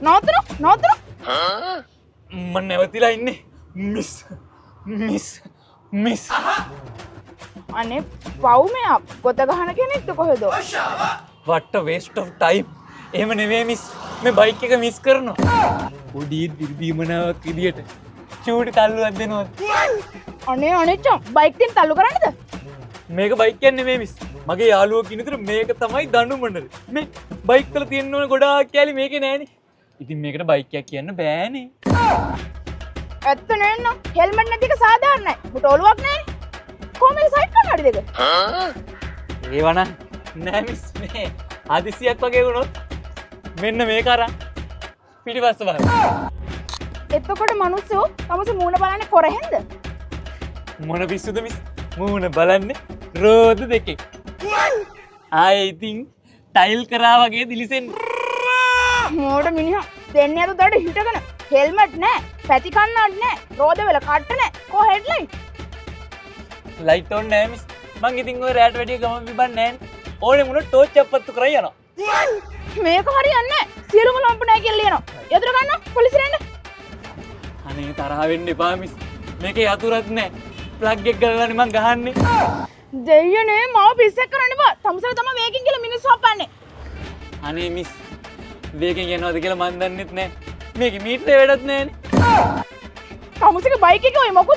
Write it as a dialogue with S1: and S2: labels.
S1: නවතුණු
S2: මම නැවතිලා ඉන්නේ මිස්
S1: අනේ පව් මෙයා පොත ගහන කෙනෙක්ද කොහෙද
S2: what a waste of time එහෙම නෙවෙයි මිස් මේ බයික් එක මිස් කරනවා පොඩි දිර්දීමනාවක් විදියට චූටි තල්ලුවක් දෙනවා
S1: අනේ අනේචම් බයික් තින් තල්ලු කරන්නද
S2: මේක බයික් එකක් නෙමෙයි මිස් මගේ යාළුවෝ කියන විතර මේක තමයි දඬු මණ්ඩල මේ බයික් වල තියෙන ඕන ගොඩාක් කැලි මේකේ නෑනේ ඉතින් මේකට බයික් එකක් කියන්න බෑනේ
S1: ඇත්ත නේන්න හෙල්මට් නැති එක සාධාරණයි මුට ඔලුවක් නෑනේ කොහමද සයිඩ් කන්නඩි දෙක
S2: ඒවනම් නෑ මිස් මේ ආදිසියක් වගේ වුණොත් මෙන්න මේක අරන් පිටිපස්ස බලන්න
S1: එතකොට මිනිස්සු තමස මූණ බලන්නේ කොරහෙන්ද
S2: මොන පිස්සුද මිස් මූණ බලන්නේ රෝද දෙකේ ආයේ ඉතින් ටයිල් කරා වගේ දිලිසෙන්න
S1: මෝඩ මිනිහා දෙන්නේ අත උඩට හිටගෙන හෙල්මට් නෑ පැති කන්නඩ නෑ රෝද වෙල කට්ට නෑ කො හෙඩ්ලයිට්
S2: ලයිට් ඕන් නෑ මිස් මං ඉතින් ඔය රෑට වැඩිය ගමන් විබන් නෑනේ ඕනේ මුණ ටෝච් අප්පත්තු කරයි යනවා
S1: මේක හරියන්නේ නෑ සියලුම ලම්පු නෑ කියලා ලියනවා යතුරු ගන්න පොලිසියට එන්න
S2: අනේ තරහ වෙන්න එපා මිස් මේකේ යතුරක් නෑ ප්ලග් එක ගලලානේ මං ගහන්නේ
S1: දෙයියනේ මාව පිස්සෙක් කරන්න බා තමසල තම වේගින් කියලා මිනිස්සු හපන්නේ
S2: අනේ මිස් වේගෙන් යනවාද කියලා මන් දන්නෙත් නෑ මේකේ මීටරේ වැඩක් නෑනේ
S1: තමසක බයික් එකේ ඔය මොකද